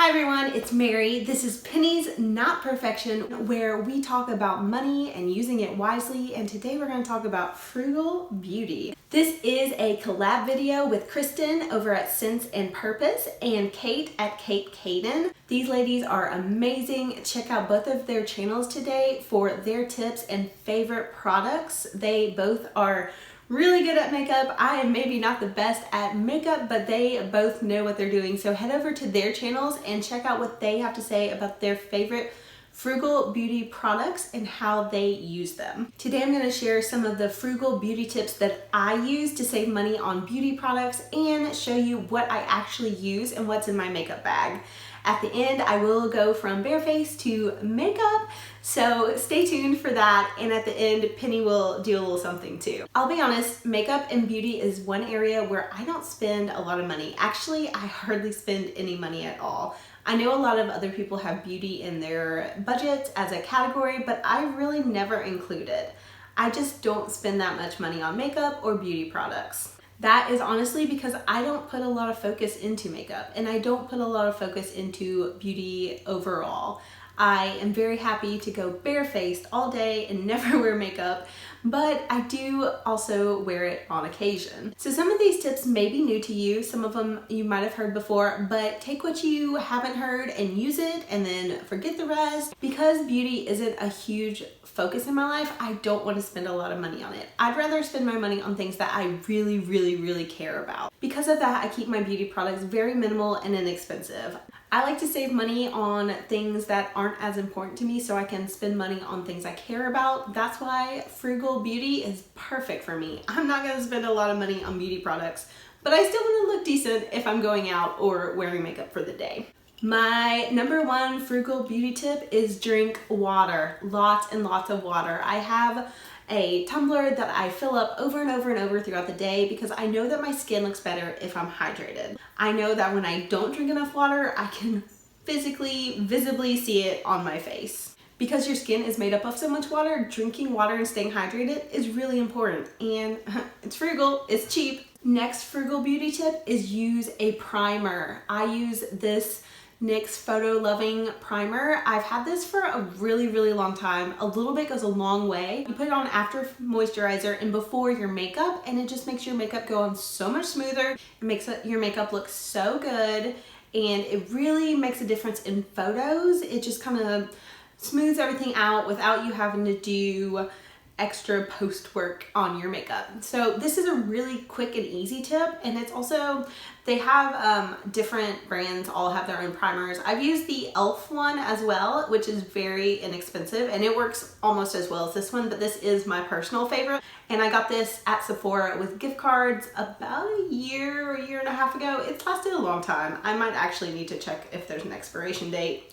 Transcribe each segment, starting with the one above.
Hi everyone, it's Mary. This is Penny's Not Perfection, where we talk about money and using it wisely, and today we're going to talk about frugal beauty. This is a collab video with Kristin over at Sense and Purpose and Kate at Kate Kaden. These ladies are amazing. Check out both of their channels today for their tips and favorite products. They both are really good at makeup. I am maybe not the best at makeup, but they both know what they're doing. So head over to their channels and check out what they have to say about their favorite frugal beauty products and how they use them. Today I'm going to share some of the frugal beauty tips that I use to save money on beauty products and show you what I actually use and what's in my makeup bag. At the end, I will go from bare face to makeup, so stay tuned for that. And at the end, Penny will do a little something too. I'll be honest, makeup and beauty is one area where I don't spend a lot of money. Actually, I hardly spend any money at all. I know a lot of other people have beauty in their budgets as a category, but I really never include it. I just don't spend that much money on makeup or beauty products. That is honestly because I don't put a lot of focus into makeup and I don't put a lot of focus into beauty overall. I am very happy to go barefaced all day and never wear makeup, but I do also wear it on occasion. So some of these tips may be new to you, some of them you might have heard before, but take what you haven't heard and use it and then forget the rest. Because beauty isn't a huge focus in my life, I don't want to spend a lot of money on it. I'd rather spend my money on things that I really care about. Because of that, I keep my beauty products very minimal and inexpensive. I like to save money on things that aren't as important to me so I can spend money on things I care about. That's why frugal beauty is perfect for me. I'm not gonna spend a lot of money on beauty products, but I still wanna look decent if I'm going out or wearing makeup for the day. My number one frugal beauty tip is drink water. Lots and lots of water. I have a tumbler that I fill up over and over and over throughout the day because I know that my skin looks better if I'm hydrated. I know that when I don't drink enough water, I can physically, visibly see it on my face. Because your skin is made up of so much water, drinking water and staying hydrated is really important. And it's frugal, it's cheap. Next frugal beauty tip is use a primer. I use this NYX Photo Loving Primer. I've had this for a really long time. A little bit goes a long way. You put it on after moisturizer and before your makeup, and it just makes your makeup go on so much smoother. It makes your makeup look so good, and it really makes a difference in photos. It just kind of smooths everything out without you having to do extra post work on your makeup. So this is a really quick and easy tip, and it's also, they have different brands all have their own primers. I've used the e.l.f. one as well, which is very inexpensive and it works almost as well as this one, but this is my personal favorite. And I got this at Sephora with gift cards about a year and a half ago. It's lasted a long time. I might actually need to check if there's an expiration date,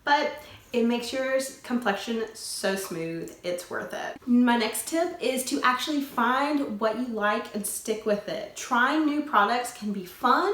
but it makes your complexion so smooth, it's worth it. My next tip is to actually find what you like and stick with it. Trying new products can be fun,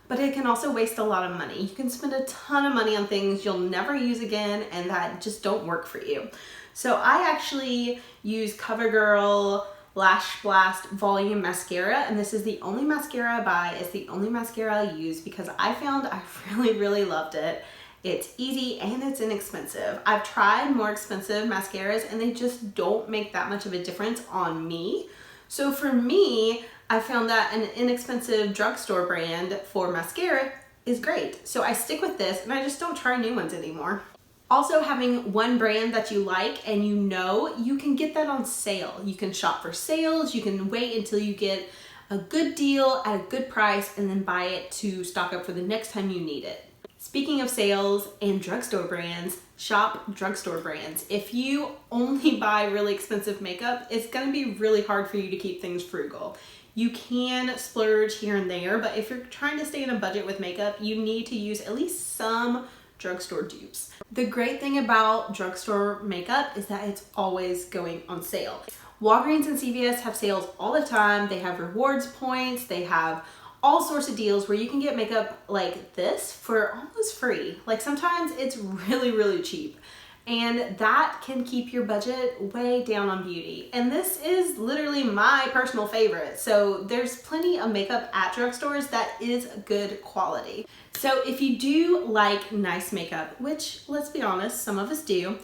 but it can also waste a lot of money. You can spend a ton of money on things you'll never use again and that just don't work for you. So I actually use CoverGirl Lash Blast Volume Mascara, and this is the only mascara I buy. It's the only mascara I use because I found I really loved it. It's easy and it's inexpensive. I've tried more expensive mascaras and they just don't make that much of a difference on me. So for me, I found that an inexpensive drugstore brand for mascara is great. So I stick with this and I just don't try new ones anymore. Also, having one brand that you like and you can get that on sale. You can shop for sales, you can wait until you get a good deal at a good price and then buy it to stock up for the next time you need it. Speaking of sales and drugstore brands, shop drugstore brands. If you only buy really expensive makeup, it's gonna be really hard for you to keep things frugal. You can splurge here and there, but if you're trying to stay in a budget with makeup, you need to use at least some drugstore dupes. The great thing about drugstore makeup is that it's always going on sale. Walgreens and CVS have sales all the time. They have rewards points, they have all sorts of deals where you can get makeup like this for almost free. Like sometimes it's really cheap. and that can keep your budget way down on beauty. And this is literally my personal favorite. So there's plenty of makeup at drugstores that is good quality. So if you do like nice makeup, which let's be honest, some of us do,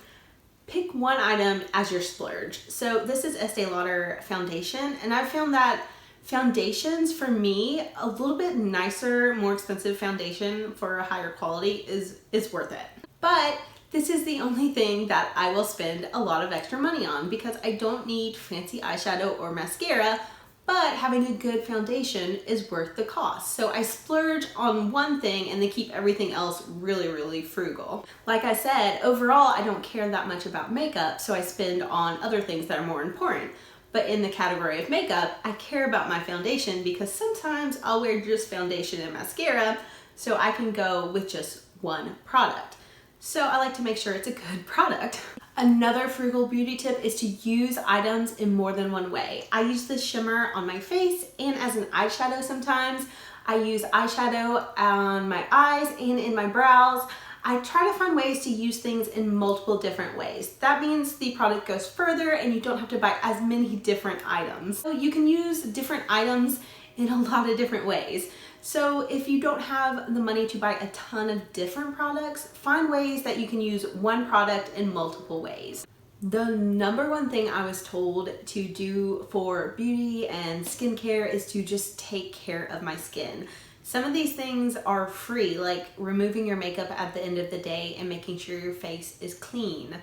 pick one item as your splurge. So this is Estee Lauder foundation, and I've found that foundations, for me, a little bit nicer, more expensive foundation for a higher quality is worth it. But this is the only thing that I will spend a lot of extra money on because I don't need fancy eyeshadow or mascara, but having a good foundation is worth the cost. So I splurge on one thing and then keep everything else really, really frugal. Like I said, overall, I don't care that much about makeup, so I spend on other things that are more important. But in the category of makeup, I care about my foundation because sometimes I'll wear just foundation and mascara, so I can go with just one product. So I like to make sure it's a good product. Another frugal beauty tip is to use items in more than one way. I use this shimmer on my face and as an eyeshadow sometimes. I use eyeshadow on my eyes and in my brows. I try to find ways to use things in multiple different ways. That means the product goes further and you don't have to buy as many different items. So you can use different items in a lot of different ways. So if you don't have the money to buy a ton of different products, find ways that you can use one product in multiple ways. The number one thing I was told to do for beauty and skincare is to just take care of my skin. Some of these things are free, like removing your makeup at the end of the day and making sure your face is clean.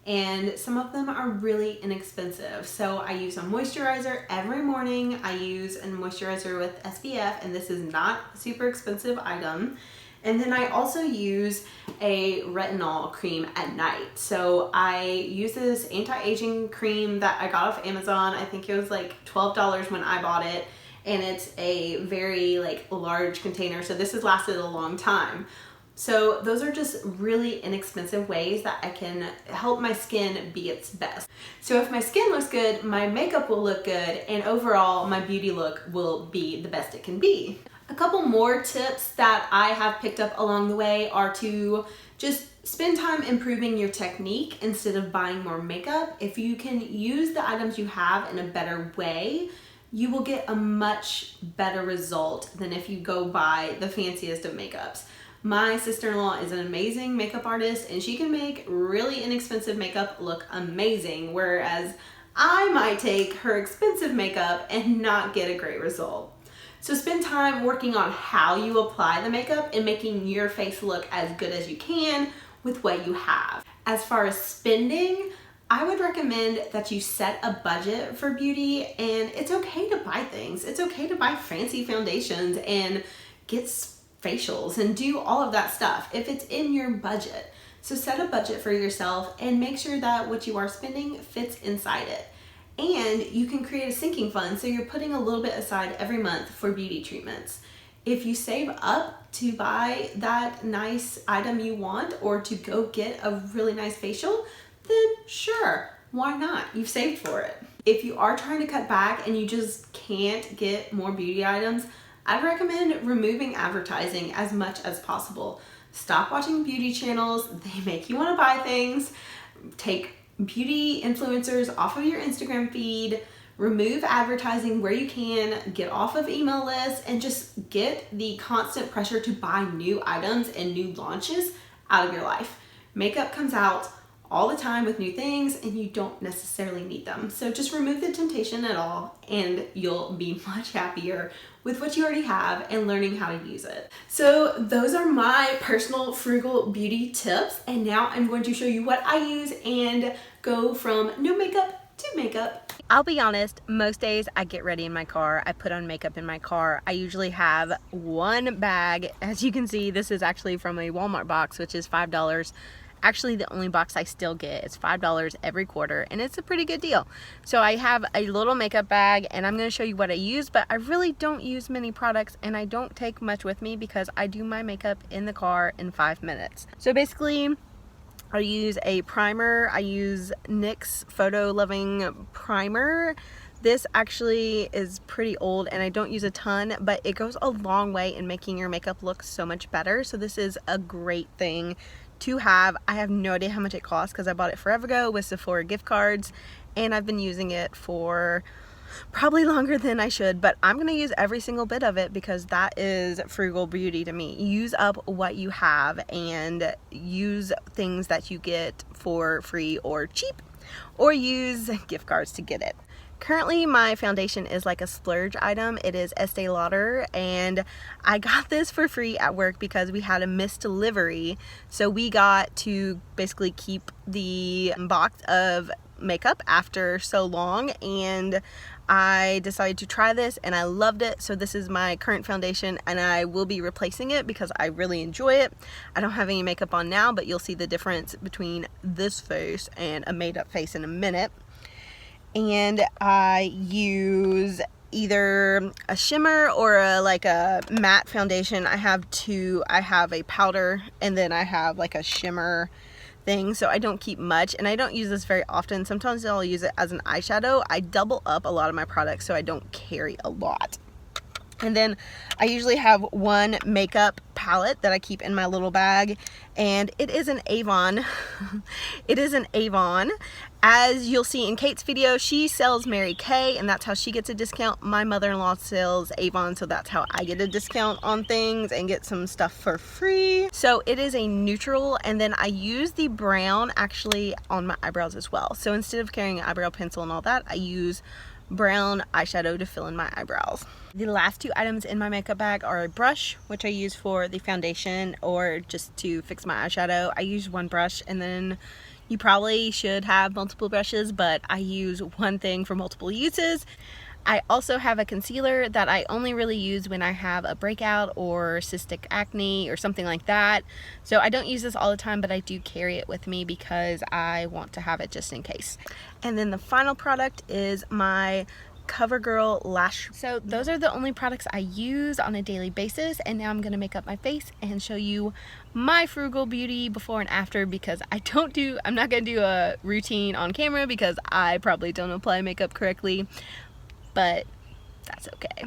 And some of them are really inexpensive. So I use a moisturizer every morning. I use a moisturizer with SPF, and this is not a super expensive item. And then I also use a retinol cream at night. So I use this anti-aging cream that I got off Amazon. I think it was like $12 when I bought it. And it's a very large container. So this has lasted a long time. So those are just really inexpensive ways that I can help my skin be its best. So if my skin looks good, my makeup will look good, and overall my beauty look will be the best it can be. A couple more tips that I have picked up along the way are to just spend time improving your technique instead of buying more makeup. If you can use the items you have in a better way, you will get a much better result than if you go buy the fanciest of makeups. My sister-in-law is an amazing makeup artist and she can make really inexpensive makeup look amazing, whereas I might take her expensive makeup and not get a great result. So spend time working on how you apply the makeup and making your face look as good as you can with what you have. As far as spending, I would recommend that you set a budget for beauty, and it's okay to buy things. It's okay to buy fancy foundations and get facials and do all of that stuff if it's in your budget. So set a budget for yourself and make sure that what you are spending fits inside it. And you can create a sinking fund, so you're putting a little bit aside every month for beauty treatments. If you save up to buy that nice item you want or to go get a really nice facial, then sure, why not? You've saved for it. If you are trying to cut back and you just can't get more beauty items, I'd recommend removing advertising as much as possible. Stop watching beauty channels. They make you want to buy things. Take beauty influencers off of your Instagram feed. Remove advertising where you can. Get off of email lists and just get the constant pressure to buy new items and new launches out of your life. Makeup comes out all the time with new things and you don't necessarily need them. So just remove the temptation at all and you'll be much happier with what you already have and learning how to use it. So those are my personal frugal beauty tips, and now I'm going to show you what I use and go from no makeup to makeup. I'll be honest, most days I get ready in my car. I put on makeup in my car. I usually have one bag. As you can see, this is actually from a Walmart box, which is $5. Actually, the only box I still get is $5 every quarter, and it's a pretty good deal. So I have a little makeup bag, and I'm going to show you what I use, but I really don't use many products, and I don't take much with me because I do my makeup in the car in 5 minutes. So basically, I use a primer. I use NYX Photo Loving Primer. This actually is pretty old and I don't use a ton, but it goes a long way in making your makeup look so much better. So this is a great thing to have. I have no idea how much it costs because I bought it forever ago with Sephora gift cards, and I've been using it for probably longer than I should, but I'm gonna use every single bit of it because that is frugal beauty to me. Use up what you have and use things that you get for free or cheap, or use gift cards to get it. Currently my foundation is like a Splurge item. It is Estee Lauder, and I got this for free at work because we had a missed delivery, so we got to basically keep the box of makeup after so long, and I decided to try this and I loved it. So this is my current foundation, and I will be replacing it because I really enjoy it. I don't have any makeup on now, but you'll see the difference between this face and a made up face in a minute. And I use either a shimmer or like a matte foundation. I have two. I have a powder and then I have like a shimmer thing, so I don't keep much, and I don't use this very often. Sometimes I'll use it as an eyeshadow. I double up a lot of my products so I don't carry a lot. And then I usually have one makeup palette that I keep in my little bag, and it is an Avon. It is an Avon. As you'll see in Kate's video, she sells Mary Kay, and that's how she gets a discount. My mother-in-law sells Avon, so that's how I get a discount on things and get some stuff for free. So it is a neutral, and then I use the brown actually on my eyebrows as well. So instead of carrying an eyebrow pencil and all that, I use brown eyeshadow to fill in my eyebrows. The last two items in my makeup bag are a brush, which I use for the foundation or just to fix my eyeshadow. I use one brush, and then you probably should have multiple brushes, but I use one thing for multiple uses. I also have a concealer that I only really use when I have a breakout or cystic acne or something like that. So I don't use this all the time, but I do carry it with me because I want to have it just in case. And then the final product is my CoverGirl lash. So those are the only products I use on a daily basis, and now I'm gonna make up my face and show you my frugal beauty before and after, because I'm not gonna do a routine on camera because I probably don't apply makeup correctly, but that's okay.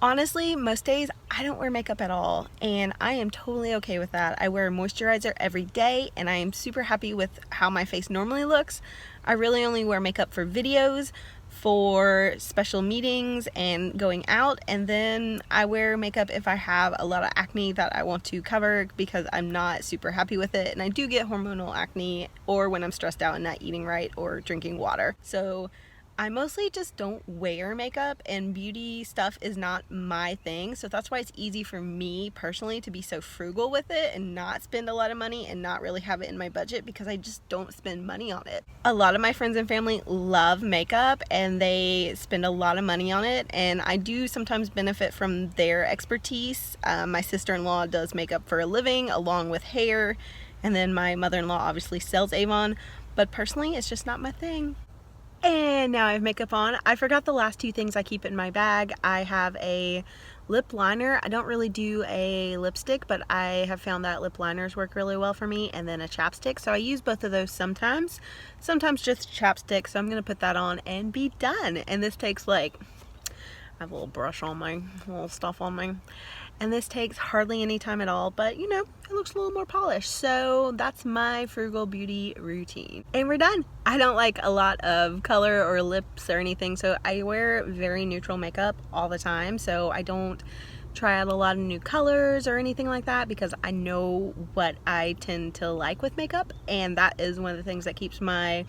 Honestly, most days I don't wear makeup at all, and I am totally okay with that. I wear moisturizer every day, and I am super happy with how my face normally looks. I really only wear makeup for videos, for special meetings and going out, and then I wear makeup if I have a lot of acne that I want to cover because I'm not super happy with it, and I do get hormonal acne or when I'm stressed out and not eating right or drinking water. So I mostly just don't wear makeup, and beauty stuff is not my thing, so that's why it's easy for me personally to be so frugal with it and not spend a lot of money and not really have it in my budget, because I just don't spend money on it. A lot of my friends and family love makeup and they spend a lot of money on it, and I do sometimes benefit from their expertise. My sister-in-law does makeup for a living along with hair, and then my mother-in-law obviously sells Avon, but personally it's just not my thing. And now I have makeup on. I forgot the last two things I keep in my bag. I have a lip liner. I don't really do a lipstick, but I have found that lip liners work really well for me, and then a chapstick. So I use both of those sometimes just chapstick. So I'm gonna put that on and be done. And this takes like, I have a little brush on my little stuff on me, and this takes hardly any time at all, but you know, it looks a little more polished. So that's my frugal beauty routine, and we're done. I don't like a lot of color or lips or anything, so I wear very neutral makeup all the time. So I don't try out a lot of new colors or anything like that because I know what I tend to like with makeup, and that is one of the things that keeps my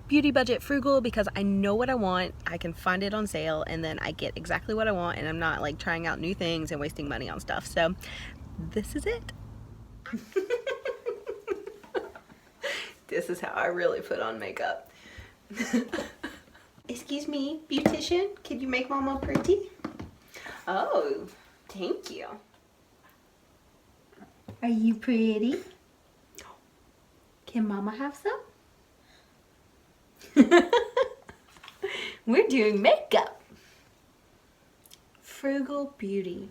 beauty budget frugal, because I know what I want, I can find it on sale, and then I get exactly what I want, and I'm not like trying out new things and wasting money on stuff. So this is it. This is how I really put on makeup. Excuse me, beautician, could you make mama pretty? Oh, thank you. Are you pretty? Can mama have some? We're doing makeup. Frugal beauty.